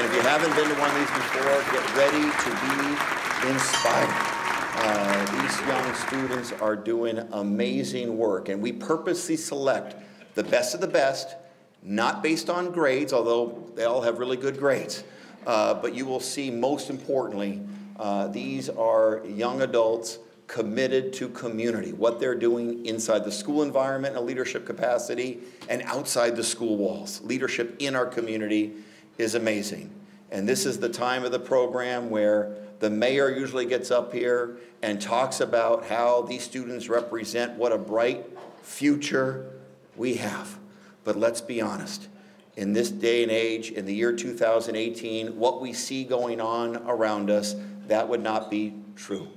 And if you haven't been to one of these before, get ready to be inspired. These young students are doing amazing work, and we purposely select the best of the best, not based on grades, although they all have really good grades. But you will see, most importantly, these are young adults committed to community, what they're doing inside the school environment in a leadership capacity and outside the school walls. Leadership in our community is amazing. And this is the time of the program where the mayor usually gets up here and talks about how these students represent what a bright future we have. But let's be honest, in this day and age, in the year 2018, what we see going on around us, that would not be true.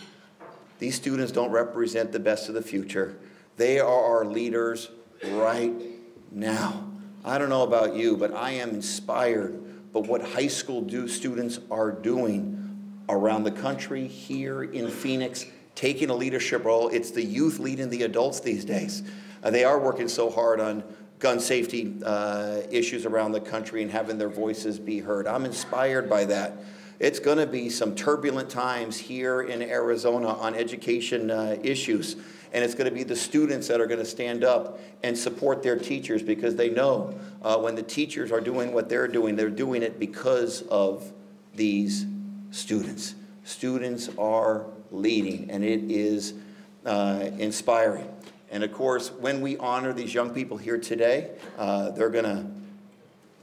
These students don't represent the best of the future. They are our leaders right now. I don't know about you, but I am inspired by what high school students are doing around the country, here in Phoenix, taking a leadership role. It's the youth leading the adults these days. They are working so hard on gun safety issues around the country and having their voices be heard. I'm inspired by that. It's going to be some turbulent times here in Arizona on education issues. And it's going to be the students that are going to stand up and support their teachers, because they know when the teachers are doing what they're doing it because of these students. Students are leading, and it is inspiring. And of course, when we honor these young people here today, they're going to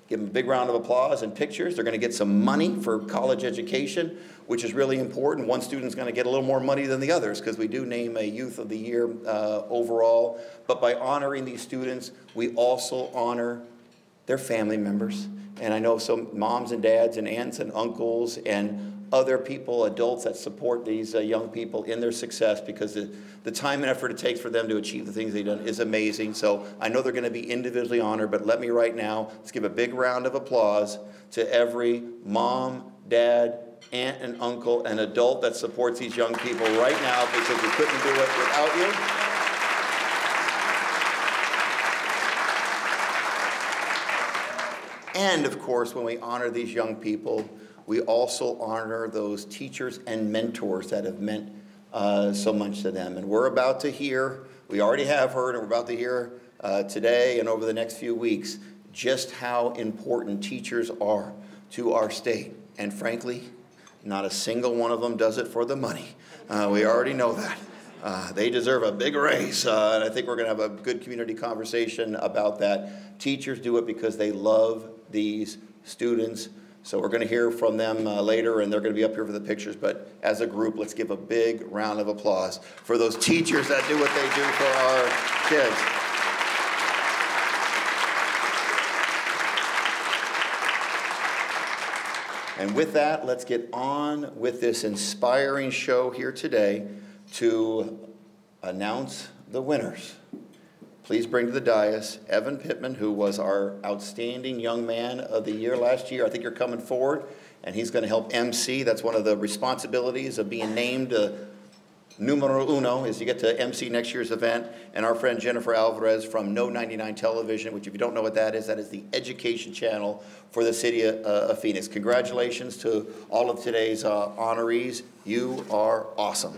give them a big round of applause and pictures. They're going to get some money for college education, which is really important. One student's going to get a little more money than the others, because we do name a Youth of the Year overall. But by honoring these students, we also honor their family members. And I know some moms and dads and aunts and uncles and other people, adults that support these young people in their success, because the time and effort it takes for them to achieve the things they've done is amazing. So I know they're going to be individually honored, but let me right now, let's give a big round of applause to every mom, dad, aunt and uncle and adult that supports these young people right now, because we couldn't do it without you. And of course, when we honor these young people, we also honor those teachers and mentors that have meant so much to them. And we're about to hear, we already have heard, and we're about to hear today and over the next few weeks, just how important teachers are to our state. And frankly, not a single one of them does it for the money. We already know that. They deserve a big raise, and I think we're going to have a good community conversation about that. Teachers do it because they love these students. So we're going to hear from them later, and they're going to be up here for the pictures. But as a group, let's give a big round of applause for those teachers that do what they do for our kids. And with that, let's get on with this inspiring show here today to announce the winners. Please bring to the dais Evan Pittman, who was our outstanding young man of the year last year. I think you're coming forward, and he's going to help MC. That's one of the responsibilities of being named numero uno, is you get to MC next year's event. And our friend Jennifer Alvarez from No 99 Television, which if you don't know what that is the education channel for the city of Phoenix. Congratulations to all of today's honorees. You are awesome.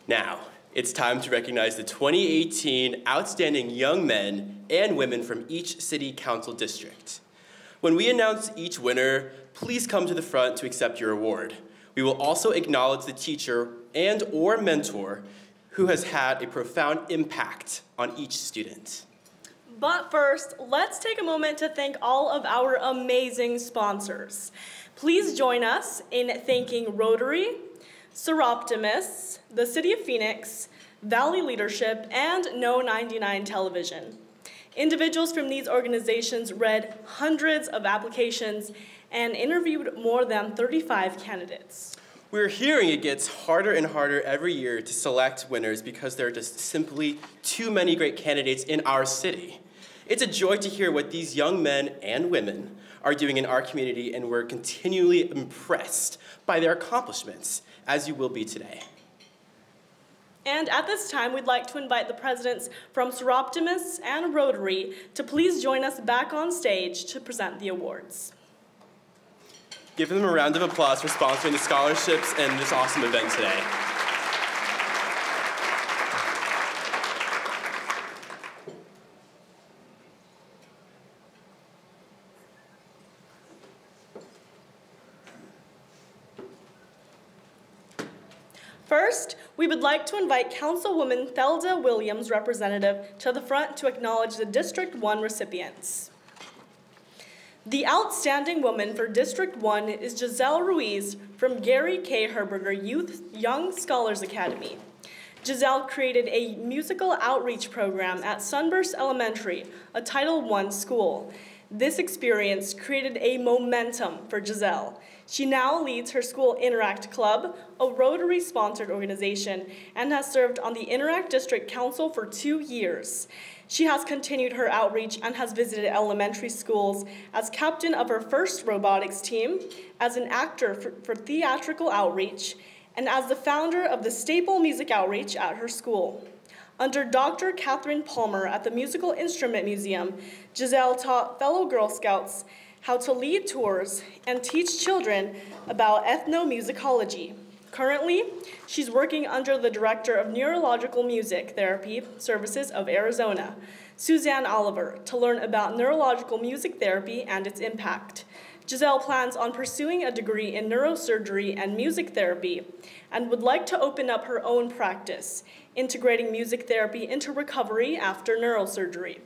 Now, it's time to recognize the 2018 outstanding young men and women from each city council district. When we announce each winner, please come to the front to accept your award. We will also acknowledge the teacher and/or mentor who has had a profound impact on each student. But first, let's take a moment to thank all of our amazing sponsors. Please join us in thanking Rotary, Seroptimus, the City of Phoenix, Valley Leadership, and No 99 Television. Individuals from these organizations read hundreds of applications and interviewed more than 35 candidates. We're hearing it gets harder and harder every year to select winners because there are just simply too many great candidates in our city. It's a joy to hear what these young men and women are doing in our community, and we're continually impressed by their accomplishments, as you will be today. And at this time, we'd like to invite the presidents from Seroptimus and Rotary to please join us back on stage to present the awards. Give them a round of applause for sponsoring the scholarships and this awesome event today. First, we would like to invite Councilwoman Thelda Williams, representative, to the front to acknowledge the District 1 recipients. The outstanding woman for District 1 is Giselle Ruiz from Gary K. Herberger Young Scholars Academy. Giselle created a musical outreach program at Sunburst Elementary, a Title I school. This experience created a momentum for Giselle. She now leads her school Interact Club, a Rotary-sponsored organization, and has served on the Interact District Council for 2 years. She has continued her outreach and has visited elementary schools as captain of her first robotics team, as an actor for theatrical outreach, and as the founder of the Staple Music Outreach at her school. Under Dr. Catherine Palmer at the Musical Instrument Museum, Giselle taught fellow Girl Scouts how to lead tours and teach children about ethnomusicology. Currently, she's working under the Director of Neurological Music Therapy Services of Arizona, Suzanne Oliver, to learn about neurological music therapy and its impact. Giselle plans on pursuing a degree in neurosurgery and music therapy and would like to open up her own practice, integrating music therapy into recovery after neurosurgery.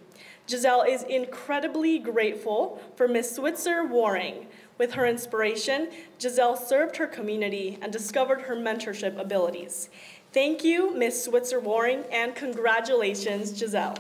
Giselle is incredibly grateful for Ms. Switzer Waring. With her inspiration, Giselle served her community and discovered her mentorship abilities. Thank you, Ms. Switzer Waring, and congratulations, Giselle.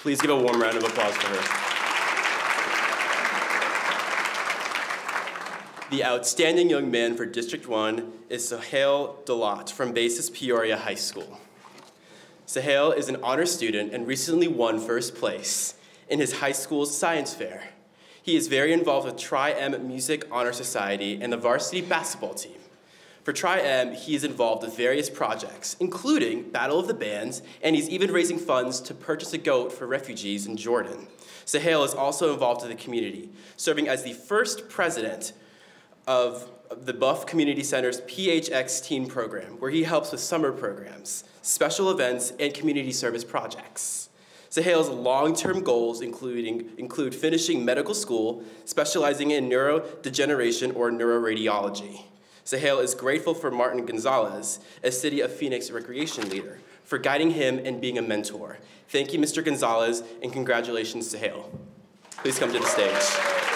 Please give a warm round of applause for her. The outstanding young man for District 1 is Sahel Dalat from Basis Peoria High School. Sahel is an honor student and recently won first place in his high school's science fair. He is very involved with Tri-M Music Honor Society and the varsity basketball team. For Tri-M, he is involved with various projects, including Battle of the Bands, and he's even raising funds to purchase a goat for refugees in Jordan. Sahel is also involved in the community, serving as the first president of the Buff Community Center's PHX Teen Program, where he helps with summer programs, special events, and community service projects. Sahel's long-term goals include finishing medical school, specializing in neurodegeneration or neuroradiology. Sahel is grateful for Martin Gonzalez, a City of Phoenix recreation leader, for guiding him and being a mentor. Thank you, Mr. Gonzalez, and congratulations, Sahel. Please come to the stage.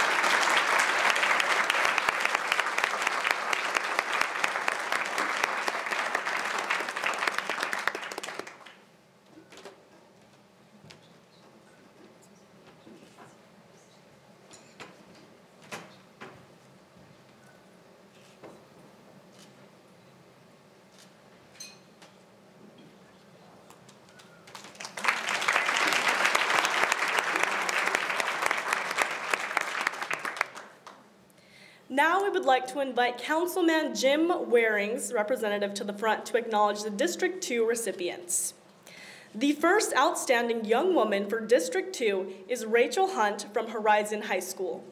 Now we would like to invite Councilman Jim Warings, representative, to the front to acknowledge the District 2 recipients. The first outstanding young woman for District 2 is Rachel Hunt from Horizon High School.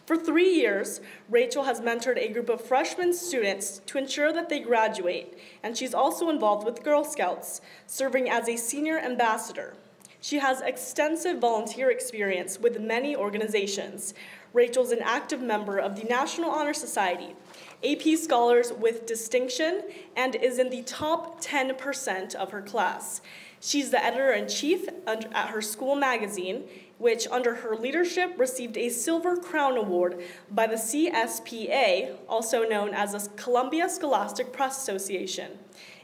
For 3 years, Rachel has mentored a group of freshman students to ensure that they graduate, and she's also involved with Girl Scouts, serving as a senior ambassador. She has extensive volunteer experience with many organizations. Rachel's an active member of the National Honor Society, AP Scholars with Distinction, and is in the top 10% of her class. She's the editor-in-chief at her school magazine, which under her leadership received a Silver Crown Award by the CSPA, also known as the Columbia Scholastic Press Association.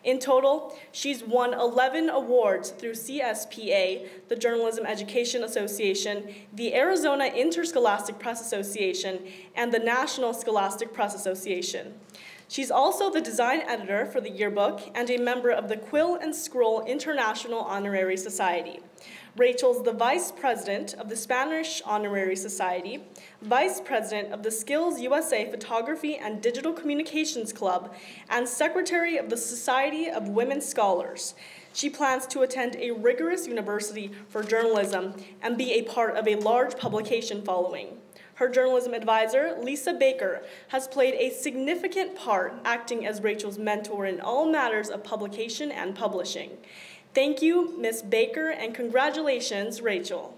In total, she's won 11 awards through CSPA, the Journalism Education Association, the Arizona Interscholastic Press Association, and the National Scholastic Press Association. She's also the design editor for the yearbook and a member of the Quill and Scroll International Honorary Society. Rachel's the vice president of the Spanish Honorary Society, vice president of the Skills USA Photography and Digital Communications Club, and secretary of the Society of Women Scholars. She plans to attend a rigorous university for journalism and be a part of a large publication following. Her journalism advisor, Lisa Baker, has played a significant part acting as Rachel's mentor in all matters of publication and publishing. Thank you, Ms. Baker, and congratulations, Rachel.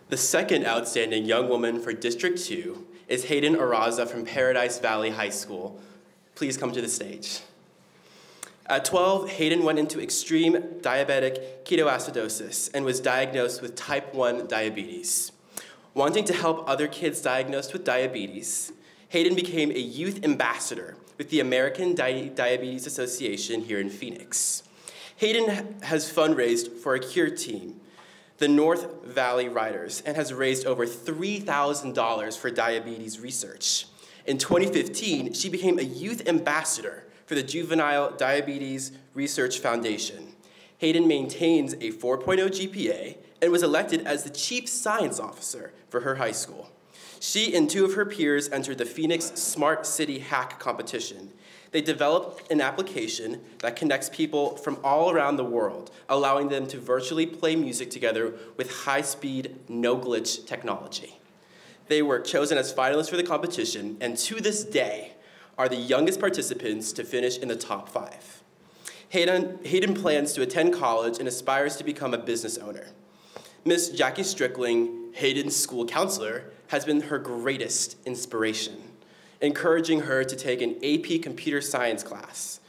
The second outstanding young woman for District 2 is Hayden Araza from Paradise Valley High School. Please come to the stage. At 12, Hayden went into extreme diabetic ketoacidosis and was diagnosed with type 1 diabetes. Wanting to help other kids diagnosed with diabetes, Hayden became a youth ambassador with the American Diabetes Association here in Phoenix. Hayden has fundraised for a cure team, the North Valley Riders, and has raised over $3,000 for diabetes research. In 2015, she became a youth ambassador for the Juvenile Diabetes Research Foundation. Hayden maintains a 4.0 GPA and was elected as the chief science officer for her high school. She and two of her peers entered the Phoenix Smart City Hack competition. They developed an application that connects people from all around the world, allowing them to virtually play music together with high-speed, no-glitch technology. They were chosen as finalists for the competition, and to this day, are the youngest participants to finish in the top 5. Hayden plans to attend college and aspires to become a business owner. Miss Jackie Strickling, Hayden's school counselor, has been her greatest inspiration, encouraging her to take an AP computer science class.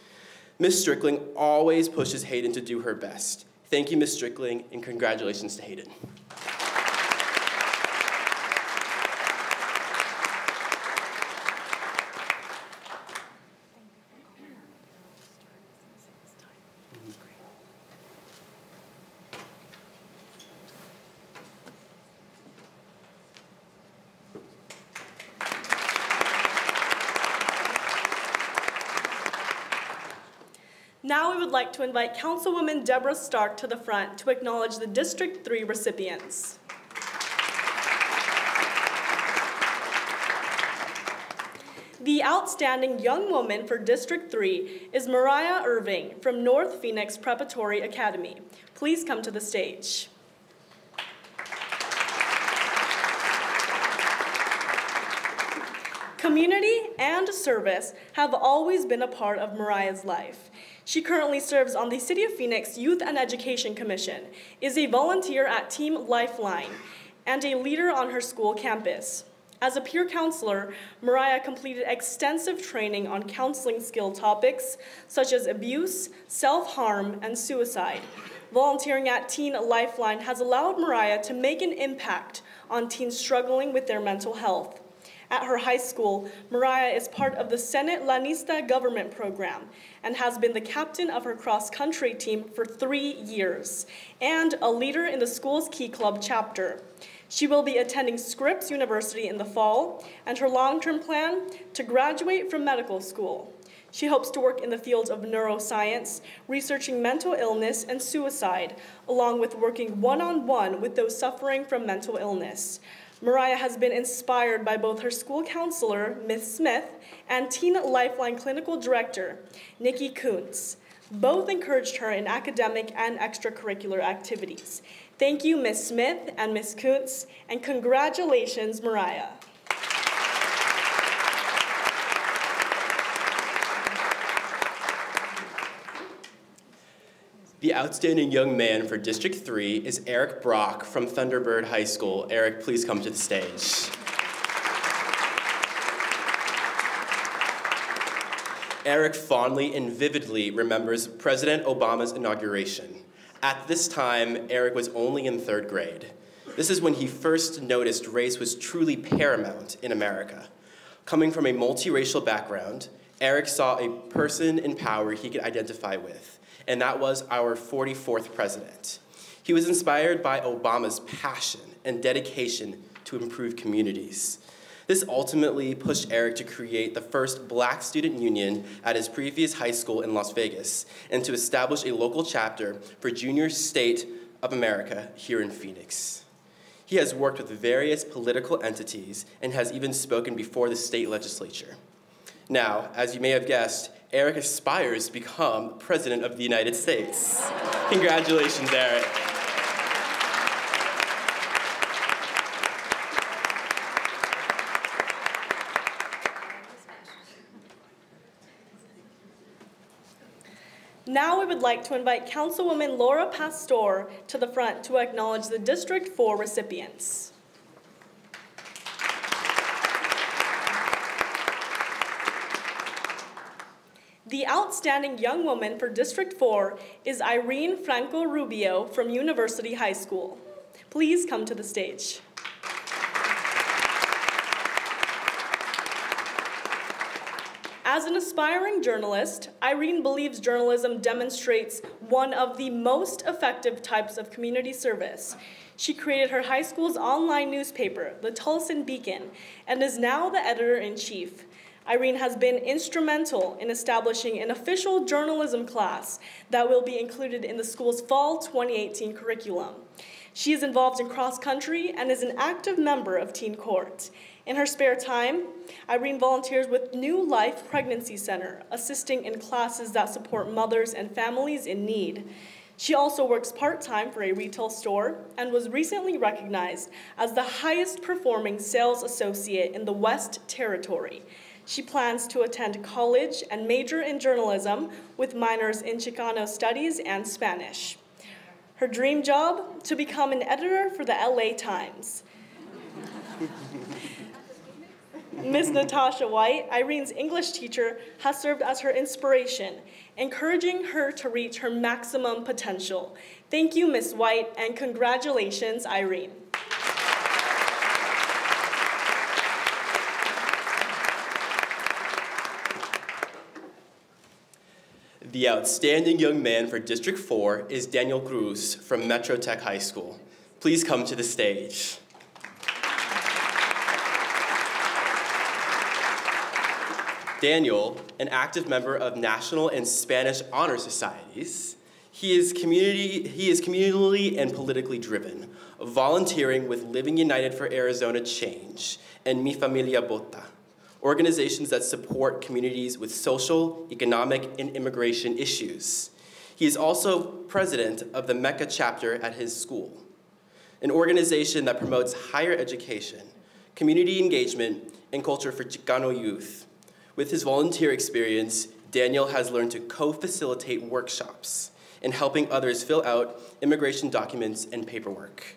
Ms. Strickling always pushes Hayden to do her best. Thank you, Ms. Strickling, and congratulations to Hayden. Now we would like to invite Councilwoman Deborah Stark to the front to acknowledge the District 3 recipients. The outstanding young woman for District 3 is Mariah Irving from North Phoenix Preparatory Academy. Please come to the stage. Community and service have always been a part of Mariah's life. She currently serves on the City of Phoenix Youth and Education Commission, is a volunteer at Team Lifeline, and a leader on her school campus. As a peer counselor, Mariah completed extensive training on counseling skill topics such as abuse, self-harm, and suicide. Volunteering at Teen Lifeline has allowed Mariah to make an impact on teens struggling with their mental health. At her high school, Mariah is part of the Senate Lanista government program and has been the captain of her cross-country team for 3 years and a leader in the school's Key Club chapter. She will be attending Scripps University in the fall, and her long-term plan to graduate from medical school. She hopes to work in the fields of neuroscience, researching mental illness and suicide, along with working one-on-one with those suffering from mental illness. Mariah has been inspired by both her school counselor, Ms. Smith, and Teen Lifeline Clinical Director, Nikki Kuntz. Both encouraged her in academic and extracurricular activities. Thank you, Ms. Smith and Ms. Kuntz, and congratulations, Mariah. The outstanding young man for District 3 is Eric Brock from Thunderbird High School. Eric, please come to the stage. Eric fondly and vividly remembers President Obama's inauguration. At this time, Eric was only in 3rd grade. This is when he first noticed race was truly paramount in America. Coming from a multiracial background, Eric saw a person in power he could identify with, and that was our 44th president. He was inspired by Obama's passion and dedication to improve communities. This ultimately pushed Eric to create the first Black student union at his previous high school in Las Vegas and to establish a local chapter for Junior State of America here in Phoenix. He has worked with various political entities and has even spoken before the state legislature. Now, as you may have guessed, Eric aspires to become President of the United States. Congratulations, Eric. Now we would like to invite Councilwoman Laura Pastor to the front to acknowledge the District 4 recipients. The outstanding young woman for District 4 is Irene Franco Rubio from University High School. Please come to the stage. As an aspiring journalist, Irene believes journalism demonstrates one of the most effective types of community service. She created her high school's online newspaper, the Tulsan Beacon, and is now the editor-in-chief. Irene has been instrumental in establishing an official journalism class that will be included in the school's fall 2018 curriculum. She is involved in cross-country and is an active member of Teen Court. In her spare time, Irene volunteers with New Life Pregnancy Center, assisting in classes that support mothers and families in need. She also works part-time for a retail store and was recently recognized as the highest performing sales associate in the West Territory. She plans to attend college and major in journalism with minors in Chicano studies and Spanish. Her dream job, to become an editor for the LA Times. Ms. Natasha White, Irene's English teacher, has served as her inspiration, encouraging her to reach her maximum potential. Thank you, Ms. White, and congratulations, Irene. The outstanding young man for District 4 is Daniel Cruz from Metro Tech High School. Please come to the stage. Daniel, an active member of National and Spanish Honor Societies, he is communally and politically driven, volunteering with Living United for Arizona Change and Mi Familia Bota, organizations that support communities with social, economic, and immigration issues. He is also president of the Mecca chapter at his school, an organization that promotes higher education, community engagement, and culture for Chicano youth. With his volunteer experience, Daniel has learned to co-facilitate workshops in helping others fill out immigration documents and paperwork.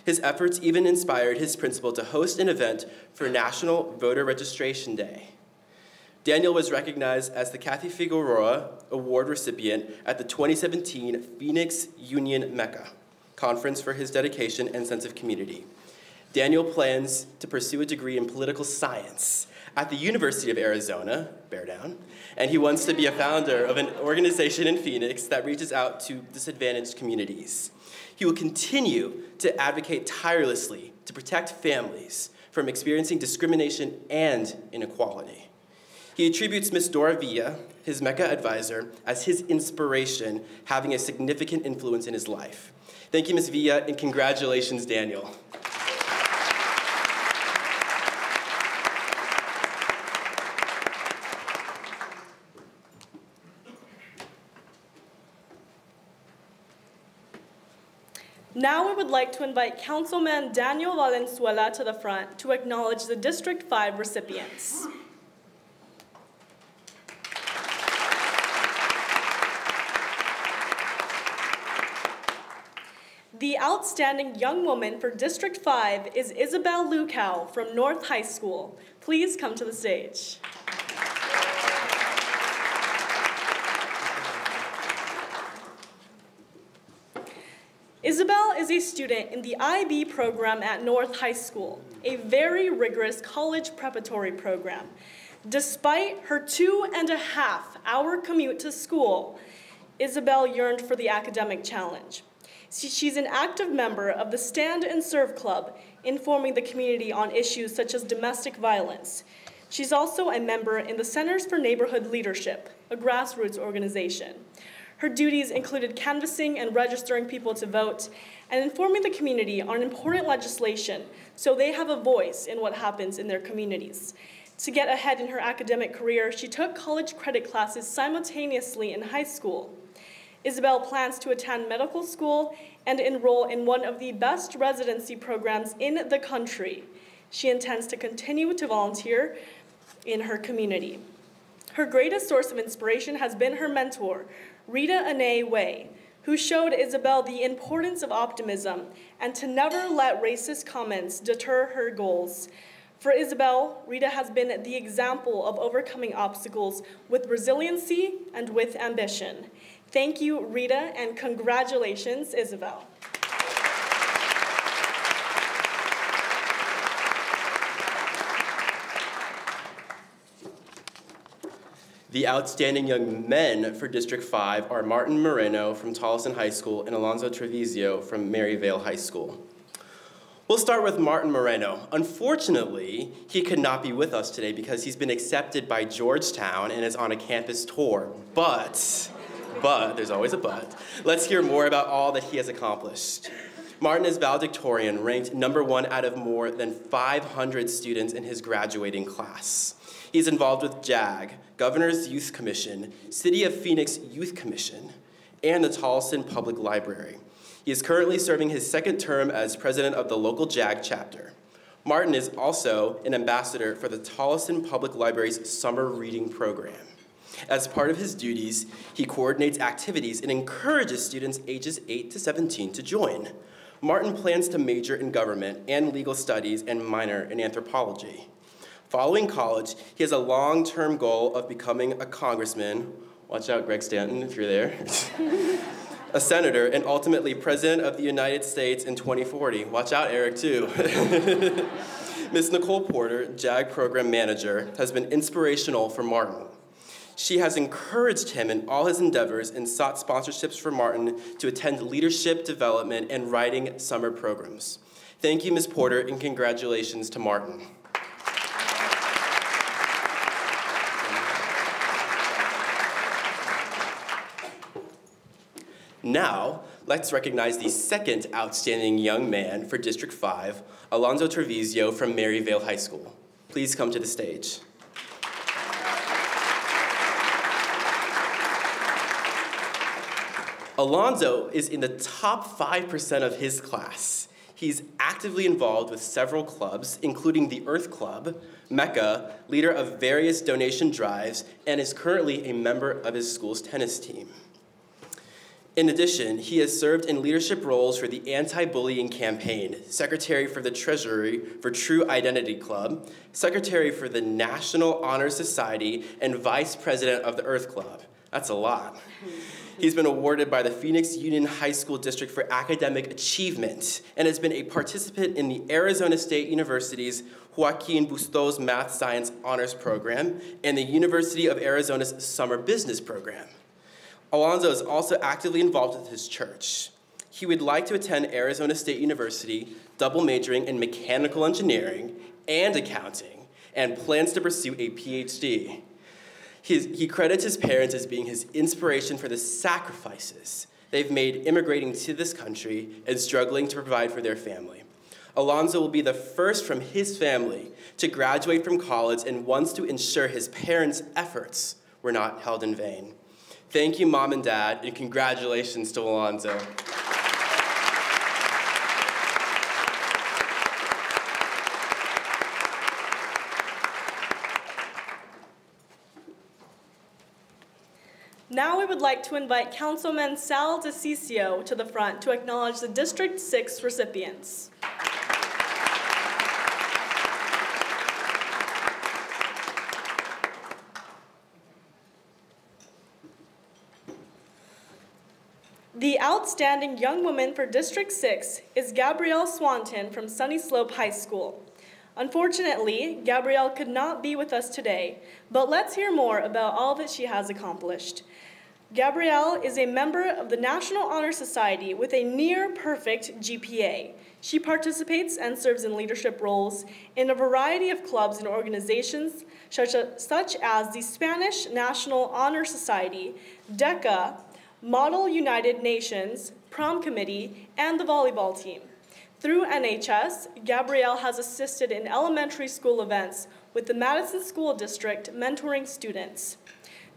His efforts even inspired his principal to host an event for National Voter Registration Day. Daniel was recognized as the Kathy Figueroa Award recipient at the 2017 Phoenix Union Mecca Conference for his dedication and sense of community. Daniel plans to pursue a degree in political science at the University of Arizona, bear down, and he wants to be a founder of an organization in Phoenix that reaches out to disadvantaged communities. He will continue to advocate tirelessly to protect families from experiencing discrimination and inequality. He attributes Ms. Dora Villa, his Mecca advisor, as his inspiration, having a significant influence in his life. Thank you, Ms. Villa, and congratulations, Daniel. Now I would like to invite Councilman Daniel Valenzuela to the front to acknowledge the District 5 recipients. The outstanding young woman for District 5 is Isabel Lukow from North High School. Please come to the stage. Isabel is a student in the IB program at North High School, a very rigorous college preparatory program. Despite her 2.5-hour commute to school, Isabel yearned for the academic challenge. She's an active member of the Stand and Serve Club, informing the community on issues such as domestic violence. She's also a member in the Centers for Neighborhood Leadership, a grassroots organization. Her duties included canvassing and registering people to vote and informing the community on important legislation so they have a voice in what happens in their communities. To get ahead in her academic career, she took college credit classes simultaneously in high school. Isabel plans to attend medical school and enroll in one of the best residency programs in the country. She intends to continue to volunteer in her community. Her greatest source of inspiration has been her mentor, Rita Ane Way, who showed Isabel the importance of optimism and to never let racist comments deter her goals. For Isabel, Rita has been the example of overcoming obstacles with resiliency and with ambition. Thank you, Rita, and congratulations, Isabel. The outstanding young men for District 5 are Martin Moreno from Tolleson High School and Alonzo Treviso from Maryvale High School. We'll start with Martin Moreno. Unfortunately, he could not be with us today because he's been accepted by Georgetown and is on a campus tour. But, there's always a but, let's hear more about all that he has accomplished. Martin is valedictorian, ranked #1 out of more than 500 students in his graduating class. He's involved with JAG, Governor's Youth Commission, City of Phoenix Youth Commission, and the Tolleson Public Library. He is currently serving his second term as president of the local JAG chapter. Martin is also an ambassador for the Tolleson Public Library's summer reading program. As part of his duties, he coordinates activities and encourages students ages 8 to 17 to join. Martin plans to major in government and legal studies and minor in anthropology. Following college, he has a long-term goal of becoming a congressman, watch out Greg Stanton if you're there, a senator, and ultimately president of the United States in 2040. Watch out Eric too. Ms. Nicole Porter, JAG program manager, has been inspirational for Martin. She has encouraged him in all his endeavors and sought sponsorships for Martin to attend leadership development and writing summer programs. Thank you, Ms. Porter, and congratulations to Martin. Now, let's recognize the second outstanding young man for District 5, Alonzo Treviso from Maryvale High School. Please come to the stage. Alonzo is in the top 5% of his class. He's actively involved with several clubs, including the Earth Club, Mecca, leader of various donation drives, and is currently a member of his school's tennis team. In addition, he has served in leadership roles for the Anti-Bullying Campaign, Secretary for the Treasury for True Identity Club, Secretary for the National Honor Society, and Vice President of the Earth Club. That's a lot. He's been awarded by the Phoenix Union High School District for academic achievement and has been a participant in the Arizona State University's Joaquin Bustos Math Science Honors Program and the University of Arizona's Summer Business Program. Alonzo is also actively involved with his church. He would like to attend Arizona State University, double majoring in mechanical engineering and accounting, and plans to pursue a PhD. He credits his parents as being his inspiration for the sacrifices they've made immigrating to this country and struggling to provide for their family. Alonzo will be the first from his family to graduate from college and wants to ensure his parents' efforts were not held in vain. Thank you, Mom and Dad, and congratulations to Alonzo. Now we would like to invite Councilman Sal DeCiccio to the front to acknowledge the District 6 recipients. The outstanding young woman for District 6 is Gabrielle Swanton from Sunny Slope High School. Unfortunately, Gabrielle could not be with us today, but let's hear more about all that she has accomplished. Gabrielle is a member of the National Honor Society with a near-perfect GPA. She participates and serves in leadership roles in a variety of clubs and organizations, such as the Spanish National Honor Society, DECA, Model United Nations, Prom Committee, and the volleyball team. Through NHS, Gabrielle has assisted in elementary school events with the Madison School District mentoring students.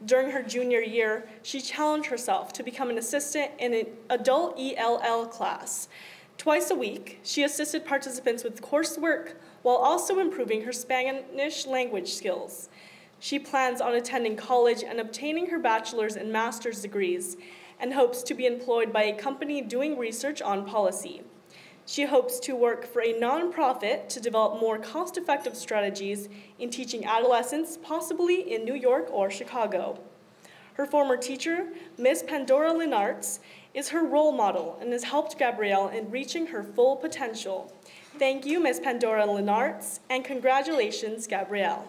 During her junior year, she challenged herself to become an assistant in an adult ELL class. Twice a week, she assisted participants with coursework while also improving her Spanish language skills. She plans on attending college and obtaining her bachelor's and master's degrees, and hopes to be employed by a company doing research on policy. She hopes to work for a nonprofit to develop more cost-effective strategies in teaching adolescents, possibly in New York or Chicago. Her former teacher, Ms. Pandora Linartz, is her role model and has helped Gabrielle in reaching her full potential. Thank you, Ms. Pandora Linartz, and congratulations, Gabrielle.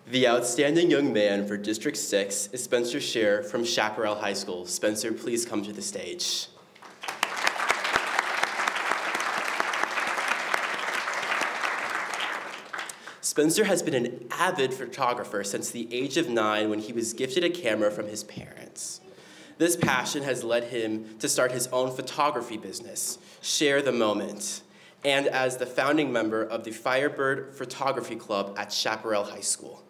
The outstanding young man for District 6 is Spencer Scheer from Chaparral High School. Spencer, please come to the stage. Spencer has been an avid photographer since the age of 9 when he was gifted a camera from his parents. This passion has led him to start his own photography business, Share the Moment, and as the founding member of the Firebird Photography Club at Chaparral High School.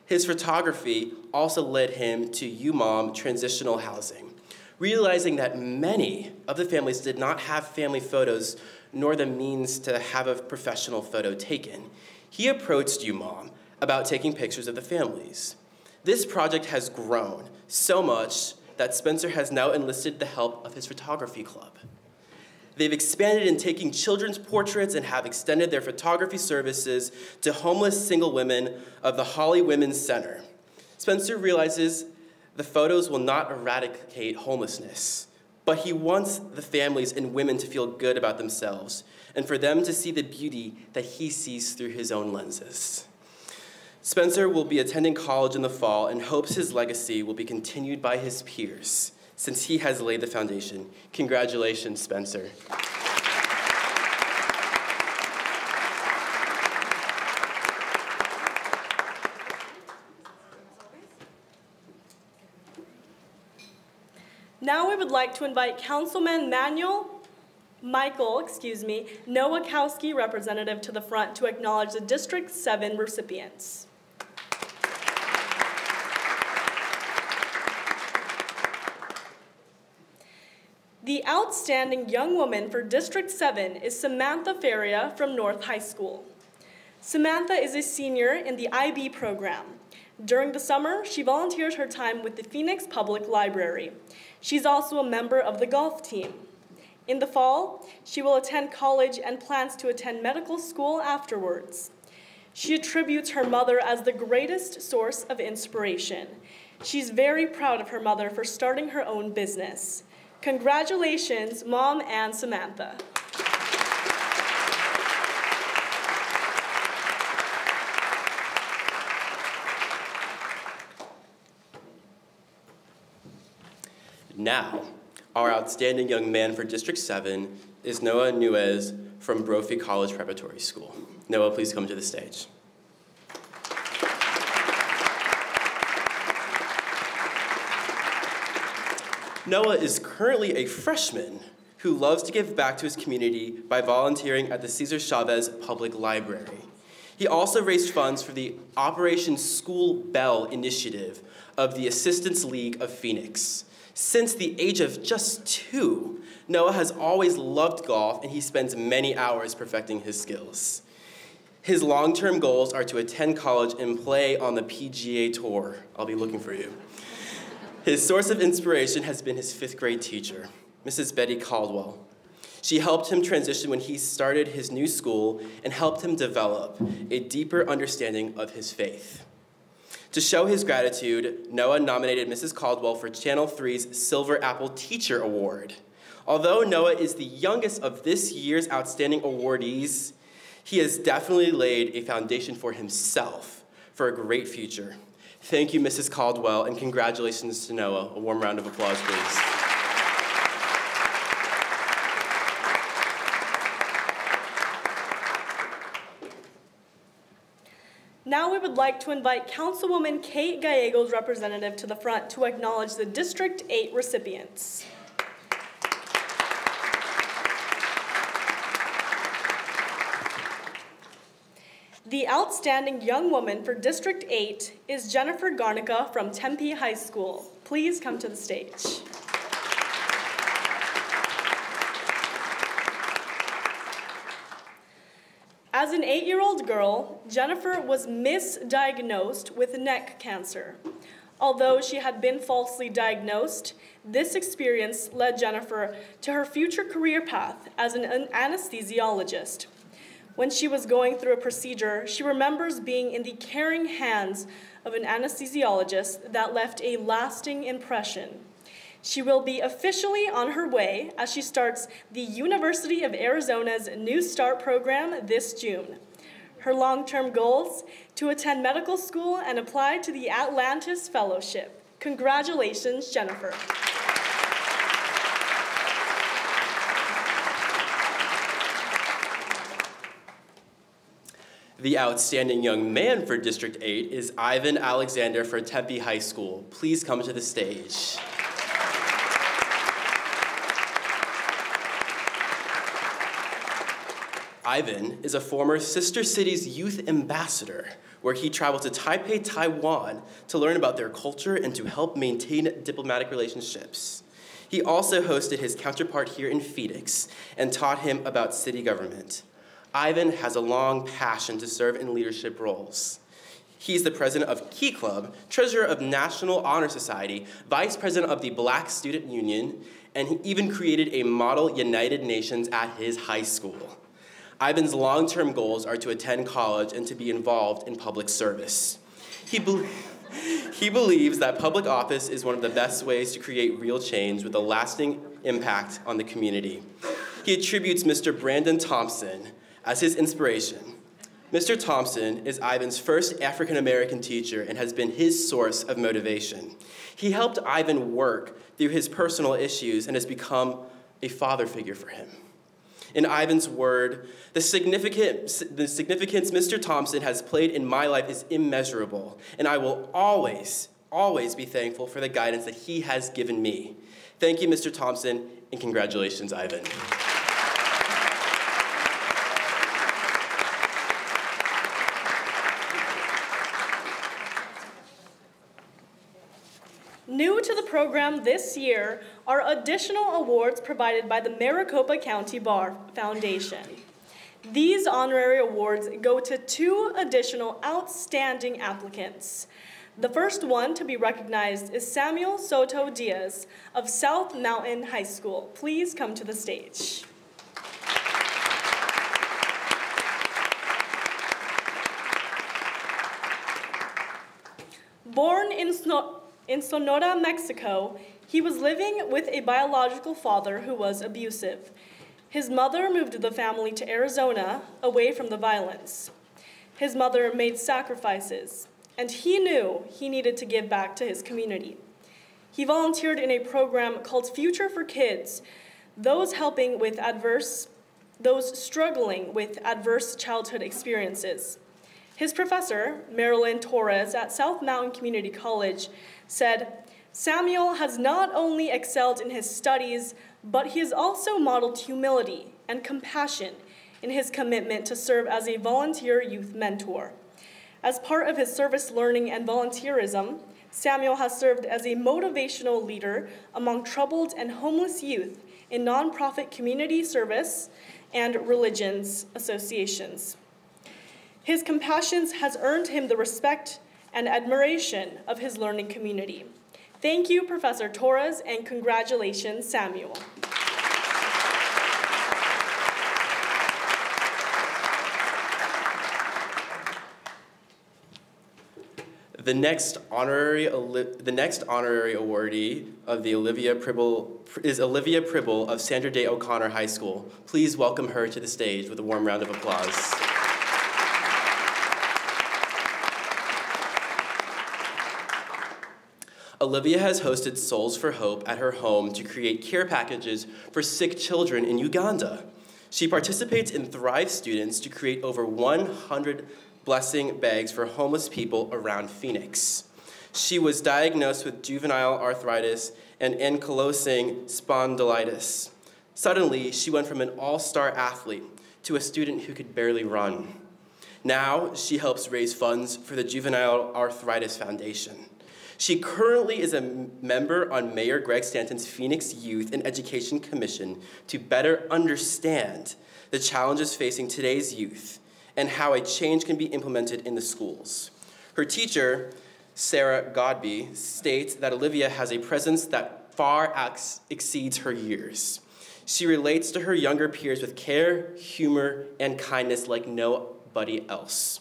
His photography also led him to UMOM transitional housing, realizing that many of the families did not have family photos nor the means to have a professional photo taken. He approached UMOM about taking pictures of the families. This project has grown so much that Spencer has now enlisted the help of his photography club. They've expanded in taking children's portraits and have extended their photography services to homeless single women of the Holly Women's Center. Spencer realizes the photos will not eradicate homelessness, but he wants the families and women to feel good about themselves and for them to see the beauty that he sees through his own lenses. Spencer will be attending college in the fall and hopes his legacy will be continued by his peers, since he has laid the foundation. Congratulations, Spencer. Now we would like to invite Councilman Michael Nowakowski, representative, to the front to acknowledge the District 7 recipients. The outstanding young woman for District 7 is Samantha Faria from North High School. Samantha is a senior in the IB program. During the summer, she volunteers her time with the Phoenix Public Library. She's also a member of the golf team. In the fall, she will attend college and plans to attend medical school afterwards. She attributes her mother as the greatest source of inspiration. She's very proud of her mother for starting her own business. Congratulations, Mom and Samantha. Now, our outstanding young man for District 7 is Noah Nuez from Brophy College Preparatory School. Noah, please come to the stage. Noah is currently a freshman who loves to give back to his community by volunteering at the Cesar Chavez Public Library. He also raised funds for the Operation School Bell initiative of the Assistance League of Phoenix. Since the age of just 2, Noah has always loved golf, and he spends many hours perfecting his skills. His long-term goals are to attend college and play on the PGA Tour. I'll be looking for you. His source of inspiration has been his 5th grade teacher, Mrs. Betty Caldwell. She helped him transition when he started his new school and helped him develop a deeper understanding of his faith. To show his gratitude, Noah nominated Mrs. Caldwell for Channel 3's Silver Apple Teacher Award. Although Noah is the youngest of this year's outstanding awardees, he has definitely laid a foundation for himself for a great future. Thank you, Mrs. Caldwell, and congratulations to Noah. A warm round of applause, please. Now we would like to invite Councilwoman Kate Gallegos' representative to the front to acknowledge the District 8 recipients. The outstanding young woman for District 8 is Jennifer Garnica from Tempe High School. Please come to the stage. As an 8-year-old girl, Jennifer was misdiagnosed with neck cancer. Although she had been falsely diagnosed, this experience led Jennifer to her future career path as an anesthesiologist. When she was going through a procedure, she remembers being in the caring hands of an anesthesiologist that left a lasting impression. She will be officially on her way as she starts the University of Arizona's New Start program this June. Her long-term goals: to attend medical school and apply to the Atlantis Fellowship. Congratulations, Jennifer. The outstanding young man for District 8 is Ivan Alexander for Tempe High School. Please come to the stage. Ivan is a former Sister Cities Youth Ambassador, where he traveled to Taipei, Taiwan to learn about their culture and to help maintain diplomatic relationships. He also hosted his counterpart here in Phoenix and taught him about city government. Ivan has a long passion to serve in leadership roles. He's the president of Key Club, treasurer of National Honor Society, vice president of the Black Student Union, and he even created a model United Nations at his high school. Ivan's long-term goals are to attend college and to be involved in public service. He believes that public office is one of the best ways to create real change with a lasting impact on the community. He attributes Mr. Brandon Thompson as his inspiration. Mr. Thompson is Ivan's first African-American teacher and has been his source of motivation. He helped Ivan work through his personal issues and has become a father figure for him. In Ivan's word, the significance Mr. Thompson has played in my life is immeasurable, and I will always, always be thankful for the guidance that he has given me. Thank you, Mr. Thompson, and congratulations, Ivan. New to the program this year are additional awards provided by the Maricopa County Bar Foundation. These honorary awards go to 2 additional outstanding applicants. The first one to be recognized is Samuel Soto Diaz of South Mountain High School. Please come to the stage. Born in Sonora, Mexico, he was living with a biological father who was abusive. His mother moved the family to Arizona, away from the violence. His mother made sacrifices, and he knew he needed to give back to his community. He volunteered in a program called Future for Kids, those struggling with adverse childhood experiences. His professor, Marilyn Torres at South Mountain Community College, said, "Samuel has not only excelled in his studies, but he has also modeled humility and compassion in his commitment to serve as a volunteer youth mentor. As part of his service learning and volunteerism, Samuel has served as a motivational leader among troubled and homeless youth in nonprofit community service and religions associations. His compassion has earned him the respect and admiration of his learning community. Thank you, Professor Torres, and congratulations, Samuel. The next honorary awardee of the Olivia Pribble of Sandra Day O'Connor High School. Please welcome her to the stage with a warm round of applause. Olivia has hosted Souls for Hope at her home to create care packages for sick children in Uganda. She participates in Thrive Students to create over 100 blessing bags for homeless people around Phoenix. She was diagnosed with juvenile arthritis and ankylosing spondylitis. Suddenly, she went from an all-star athlete to a student who could barely run. Now, she helps raise funds for the Juvenile Arthritis Foundation. She currently is a member on Mayor Greg Stanton's Phoenix Youth and Education Commission to better understand the challenges facing today's youth and how a change can be implemented in the schools. Her teacher, Sarah Godby, states that Olivia has a presence that far exceeds her years. She relates to her younger peers with care, humor, and kindness like nobody else.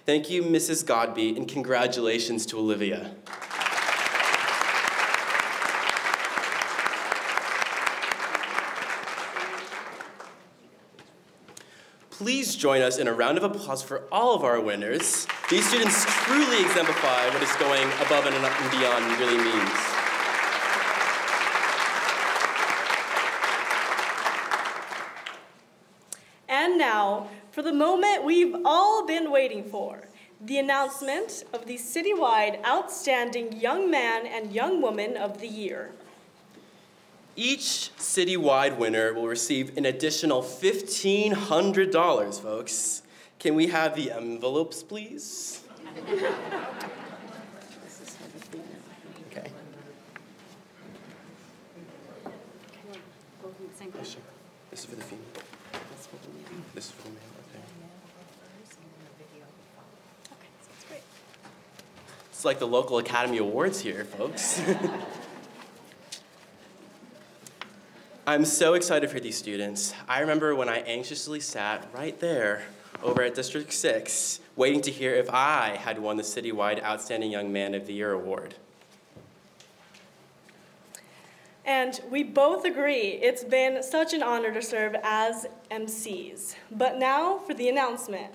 Thank you, Mrs. Godby, and congratulations to Olivia. Please join us in a round of applause for all of our winners. These students truly exemplify what is going above and beyond really means. And now, for the moment we've all been waiting for, the announcement of the citywide Outstanding Young Man and Young Woman of the Year. Each citywide winner will receive an additional $1,500, folks. Can we have the envelopes, please? Okay. This is for the female. This is for the male, okay. Okay, that's great. It's like the local Academy Awards here, folks. I'm so excited for these students. I remember when I anxiously sat right there over at District 6, waiting to hear if I had won the Citywide Outstanding Young Man of the Year award. And we both agree it's been such an honor to serve as MCs. But now for the announcement.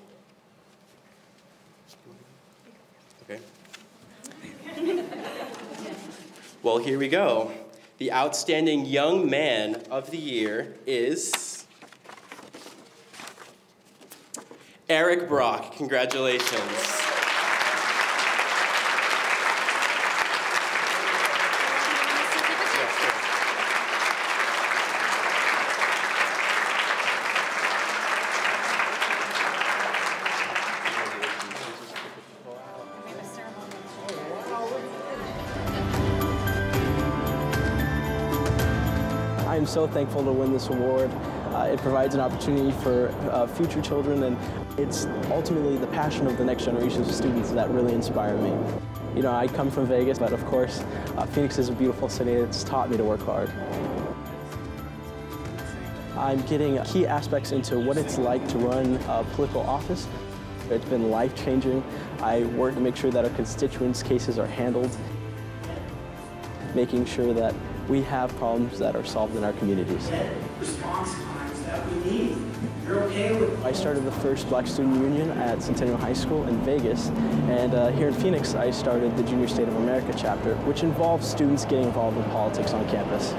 Okay. Well, here we go. The Outstanding Young Man of the Year is Eric Brock. Congratulations. I'm so thankful to win this award. It provides an opportunity for future children, and it's ultimately the passion of the next generation of students that really inspire me. You know, I come from Vegas, but of course, Phoenix is a beautiful city. It's taught me to work hard. I'm getting key aspects into what it's like to run a political office. It's been life-changing. I work to make sure that our constituents' cases are handled, making sure that we have problems that are solved in our communities. Response times that we need. You're okay with it? I started the first Black Student Union at Centennial High School in Vegas, and here in Phoenix I started the Junior State of America chapter, which involves students getting involved in politics on campus.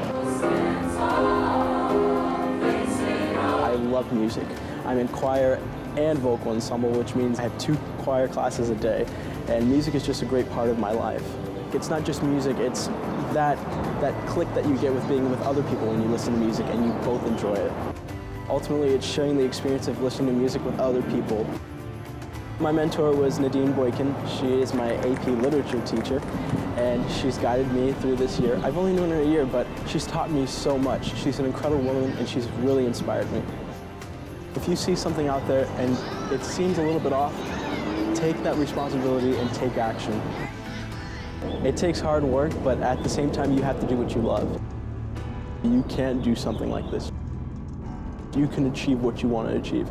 I love music. I'm in choir and vocal ensemble, which means I have 2 choir classes a day, and music is just a great part of my life. It's not just music, it's that click that you get with being with other people when you listen to music and you both enjoy it. Ultimately, it's sharing the experience of listening to music with other people. My mentor was Nadine Boykin. She is my AP literature teacher, and she's guided me through this year. I've only known her a year, but she's taught me so much. She's an incredible woman, and she's really inspired me. If you see something out there and it seems a little bit off, take that responsibility and take action. It takes hard work, but at the same time, you have to do what you love. You can't do something like this. You can achieve what you want to achieve.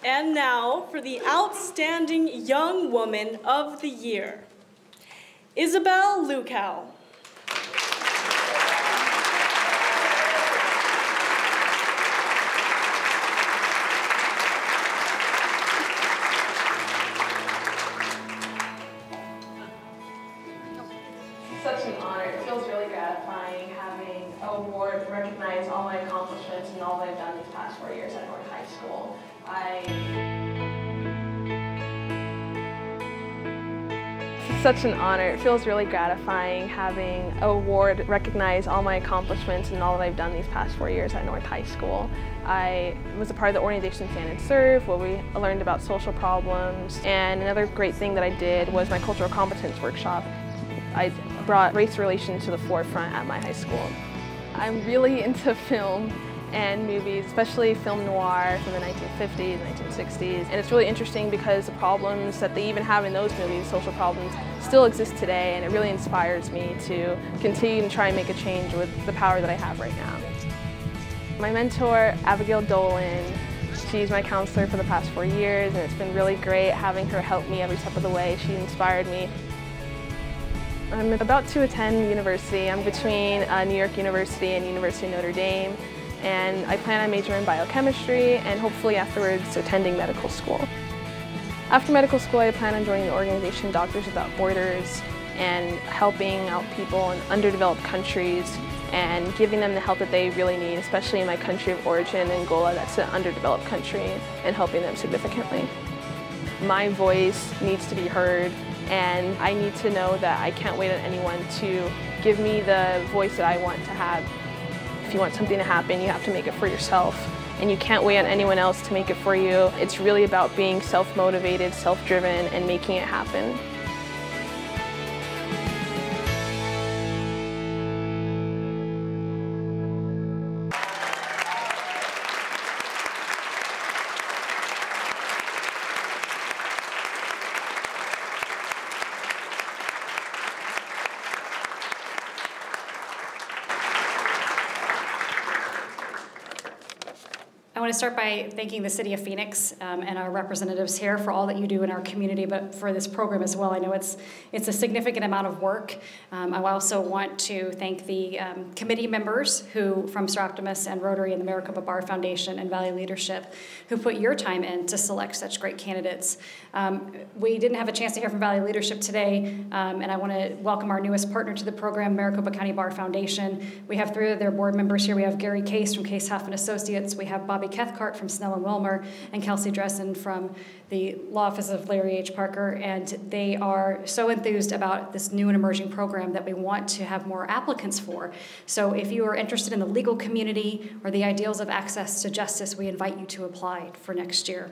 And now for the Outstanding Young Woman of the Year, Isabel Lukow. Such an honor. It feels really gratifying having an award recognize all my accomplishments and all I've done these past 4 years at North High School. Such an honor. It feels really gratifying having an award recognize all my accomplishments and all that I've done these past 4 years at North High School. I was a part of the organization Stand and Serve, where we learned about social problems, and another great thing that I did was my cultural competence workshop. I brought race relations to the forefront at my high school. I'm really into film and movies, especially film noir from the 1950s, 1960s. And it's really interesting because the problems that they even have in those movies, social problems, still exist today, and it really inspires me to continue and try and make a change with the power that I have right now. My mentor, Abigail Dolan, she's my counselor for the past 4 years, and it's been really great having her help me every step of the way. She inspired me. I'm about to attend university. I'm between New York University and University of Notre Dame, and I plan on majoring in biochemistry and hopefully afterwards attending medical school. After medical school, I plan on joining the organization Doctors Without Borders and helping out people in underdeveloped countries and giving them the help that they really need, especially in my country of origin, Angola, that's an underdeveloped country, and helping them significantly. My voice needs to be heard, and I need to know that I can't wait on anyone to give me the voice that I want to have. If you want something to happen, you have to make it for yourself, and you can't wait on anyone else to make it for you. It's really about being self-motivated, self-driven, and making it happen. I want to start by thanking the City of Phoenix and our representatives here for all that you do in our community, but for this program as well. I know it's a significant amount of work. I also want to thank the committee members who, from Sir Optimus and Rotary and the Maricopa Bar Foundation and Valley Leadership, who put your time in to select such great candidates. We didn't have a chance to hear from Valley Leadership today, and I want to welcome our newest partner to the program, Maricopa County Bar Foundation. We have 3 of their board members here. We have Gary Case from Case Huff and Associates. We have Bobby Cathcart from Snell and Wilmer, and Kelsey Dressen from the law office of Larry H. Parker, and they are so enthused about this new and emerging program that we want to have more applicants for. So if you are interested in the legal community or the ideals of access to justice, we invite you to apply for next year.